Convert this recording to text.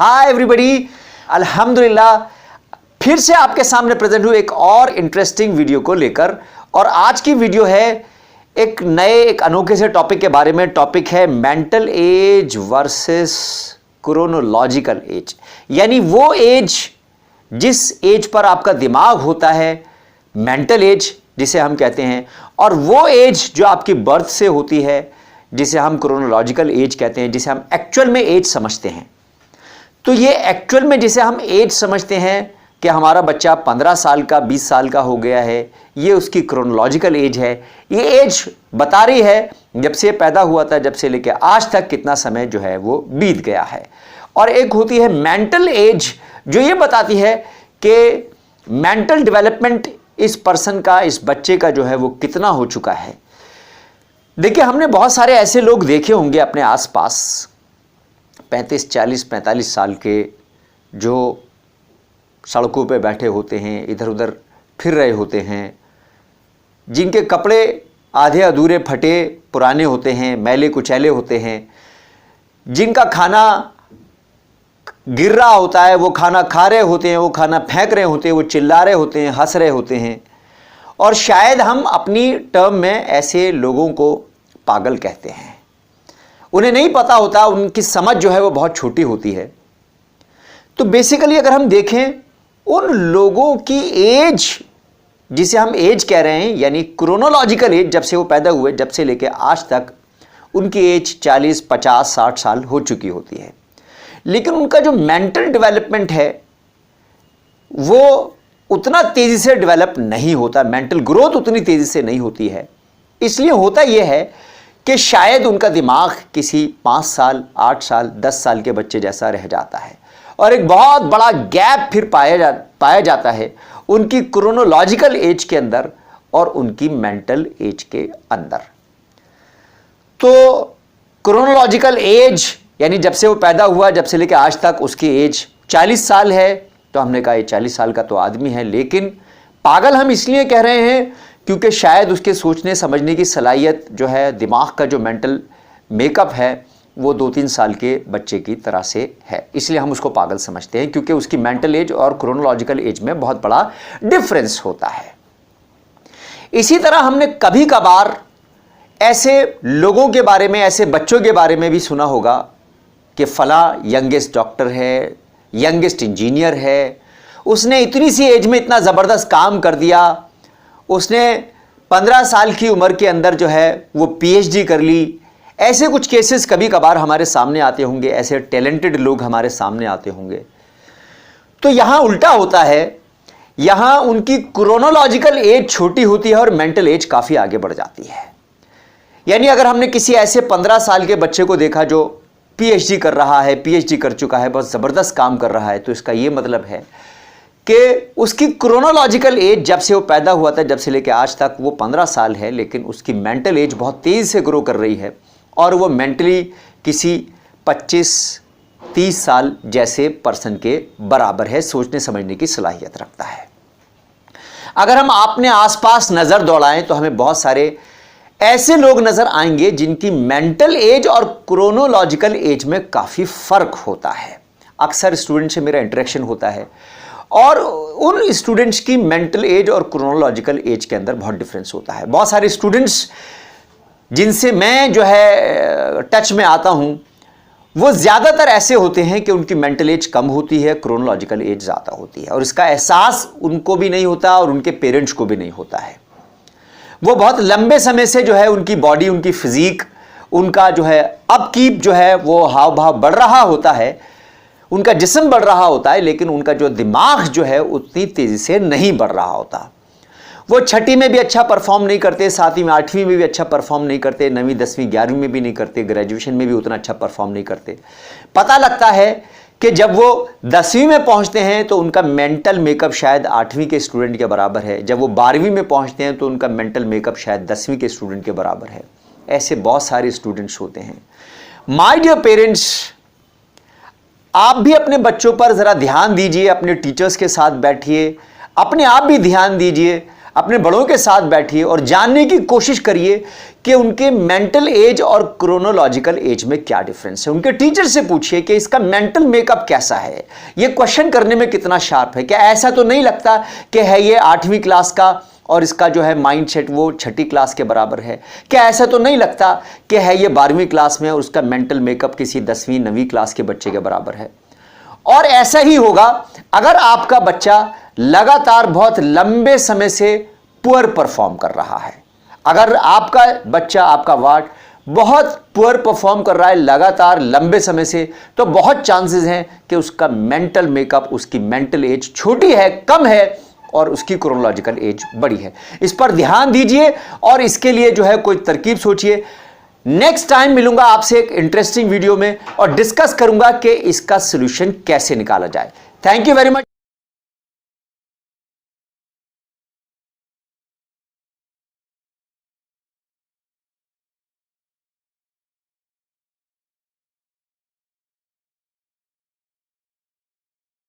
Hi everybody, अल्हम्दुलिल्लाह फिर से आपके सामने प्रेजेंट हूँ एक और इंटरेस्टिंग वीडियो को लेकर। और आज की वीडियो है एक नए एक अनोखे से टॉपिक के बारे में। टॉपिक है mental as versus chronological age, यानी वो एज जिस एज पर आपका दिमाग होता है, मेंटल एज जिसे हम कहते हैं, और वो एज जो आपकी बर्थ से होती है जिसे हम क्रोनोलॉजिकल एज कहते हैं, जिसे हम एक्चुअल में एज समझते हैं। तो ये एक्चुअल में जिसे हम एज समझते हैं कि हमारा बच्चा 15 साल का 20 साल का हो गया है, ये उसकी क्रोनोलॉजिकल एज है। ये एज बता रही है जब से पैदा हुआ था, जब से लेके आज तक कितना समय जो है वो बीत गया है। और एक होती है मेंटल एज जो ये बताती है कि मेंटल डेवलपमेंट इस पर्सन का, इस बच्चे का जो है वो कितना हो चुका है। देखिए, हमने बहुत सारे ऐसे लोग देखे होंगे अपने आसपास, 35, 40, 45 साल के, जो सड़कों पे बैठे होते हैं, इधर उधर फिर रहे होते हैं, जिनके कपड़े आधे अधूरे फटे पुराने होते हैं, मैले कुचैले होते हैं, जिनका खाना गिर रहा होता है, वो खाना खा रहे होते हैं, वो खाना फेंक रहे होते हैं, वो चिल्ला रहे होते हैं, हंस रहे होते हैं। और शायद हम अपनी टर्म में ऐसे लोगों को पागल कहते हैं। उन्हें नहीं पता होता, उनकी समझ जो है वो बहुत छोटी होती है। तो बेसिकली अगर हम देखें, उन लोगों की एज जिसे हम एज कह रहे हैं, यानी क्रोनोलॉजिकल एज, जब से वो पैदा हुए, जब से लेकर आज तक उनकी एज 40, 50, 60 साल हो चुकी होती है। लेकिन उनका जो मेंटल डेवलपमेंट है वो उतना तेजी से डेवलप नहीं होता, मेंटल ग्रोथ उतनी तेजी से नहीं होती है। इसलिए होता यह है कि शायद उनका दिमाग किसी 5 साल, 8 साल, 10 साल के बच्चे जैसा रह जाता है, और एक बहुत बड़ा गैप फिर पाया जाता है उनकी क्रोनोलॉजिकल एज के अंदर और उनकी मेंटल एज के अंदर। तो क्रोनोलॉजिकल एज यानी जब से वो पैदा हुआ, जब से लेकर आज तक उसकी एज 40 साल है, तो हमने कहा ये 40 साल का तो आदमी है। लेकिन पागल हम इसलिए कह रहे हैं क्योंकि शायद उसके सोचने समझने की सलाहियत जो है, दिमाग का जो मेंटल मेकअप है, वो 2-3 साल के बच्चे की तरह से है। इसलिए हम उसको पागल समझते हैं, क्योंकि उसकी मेंटल एज और क्रोनोलॉजिकल एज में बहुत बड़ा डिफरेंस होता है। इसी तरह हमने कभी कभार ऐसे लोगों के बारे में, ऐसे बच्चों के बारे में भी सुना होगा कि फला यंगेस्ट डॉक्टर है, यंगेस्ट इंजीनियर है, उसने इतनी सी एज में इतना ज़बरदस्त काम कर दिया, उसने 15 साल की उम्र के अंदर जो है वो PhD कर ली। ऐसे कुछ केसेस कभी कभार हमारे सामने आते होंगे, ऐसे टैलेंटेड लोग हमारे सामने आते होंगे। तो यहां उल्टा होता है, यहां उनकी क्रोनोलॉजिकल एज छोटी होती है और मेंटल एज काफ़ी आगे बढ़ जाती है। यानी अगर हमने किसी ऐसे 15 साल के बच्चे को देखा जो PhD कर रहा है, PhD कर चुका है, बहुत ज़बरदस्त काम कर रहा है, तो इसका ये मतलब है कि उसकी क्रोनोलॉजिकल एज जब से वो पैदा हुआ था, जब से लेकर आज तक, वो 15 साल है, लेकिन उसकी मेंटल एज बहुत तेज़ी से ग्रो कर रही है और वो मेंटली किसी 25-30 साल जैसे पर्सन के बराबर है, सोचने समझने की सलाहियत रखता है। अगर हम अपने आसपास नज़र दौड़ाएं तो हमें बहुत सारे ऐसे लोग नज़र आएंगे जिनकी मेंटल एज और क्रोनोलॉजिकल एज में काफ़ी फ़र्क होता है। अक्सर स्टूडेंट से मेरा इंटरेक्शन होता है और उन स्टूडेंट्स की मेंटल एज और क्रोनोलॉजिकल एज के अंदर बहुत डिफरेंस होता है। बहुत सारे स्टूडेंट्स जिनसे मैं जो है टच में आता हूं, वो ज़्यादातर ऐसे होते हैं कि उनकी मेंटल एज कम होती है, क्रोनोलॉजिकल एज ज़्यादा होती है, और इसका एहसास उनको भी नहीं होता और उनके पेरेंट्स को भी नहीं होता है। वो बहुत लंबे समय से जो है उनकी बॉडी, उनकी फिजिक, उनका जो है अपकीप जो है वो हाव भाव बढ़ रहा होता है, उनका जिस्म बढ़ रहा होता है, लेकिन उनका जो दिमाग जो है उतनी तेज़ी से नहीं बढ़ रहा होता। वो 6ठी में भी अच्छा परफॉर्म नहीं करते, 7वीं में 8वीं में भी अच्छा परफॉर्म नहीं करते, 9वीं 10वीं 11वीं में भी नहीं करते, ग्रेजुएशन में भी उतना अच्छा परफॉर्म नहीं करते। पता लगता है कि जब वो 10वीं में पहुंचते हैं तो उनका मेंटल मेकअप शायद 8वीं के स्टूडेंट के बराबर है, जब वो 12वीं में पहुंचते हैं तो उनका मेंटल मेकअप शायद 10वीं के स्टूडेंट के बराबर है। ऐसे बहुत सारे स्टूडेंट्स होते हैं। माय डियर पेरेंट्स, आप भी अपने बच्चों पर ज़रा ध्यान दीजिए, अपने टीचर्स के साथ बैठिए, अपने आप भी ध्यान दीजिए। अपने बड़ों के साथ बैठिए और जानने की कोशिश करिए कि उनके मेंटल एज और क्रोनोलॉजिकल एज में क्या डिफरेंस है। उनके टीचर से पूछिए कि इसका मेंटल मेकअप कैसा है, ये क्वेश्चन करने में कितना शार्प है। क्या ऐसा तो नहीं लगता कि है ये 8वीं क्लास का और इसका जो है माइंडसेट वो 6ठी क्लास के बराबर है? क्या ऐसा तो नहीं लगता कि है ये 12वीं क्लास में और उसका मेंटल मेकअप किसी 10वीं 9वीं क्लास के बच्चे के बराबर है? और ऐसा ही होगा अगर आपका बच्चा लगातार बहुत लंबे समय से पुअर परफॉर्म कर रहा है। अगर आपका बच्चा, आपका वार्ड बहुत पुअर परफॉर्म कर रहा है लगातार लंबे समय से, तो बहुत चांसेस हैं कि उसका मेंटल मेकअप, उसकी मेंटल एज छोटी है, कम है और उसकी क्रोनोलॉजिकल एज बड़ी है। इस पर ध्यान दीजिए और इसके लिए जो है कोई तरकीब सोचिए। नेक्स्ट टाइम मिलूंगा आपसे एक इंटरेस्टिंग वीडियो में और डिस्कस करूंगा कि इसका सॉल्यूशन कैसे निकाला जाए। Thank you very much.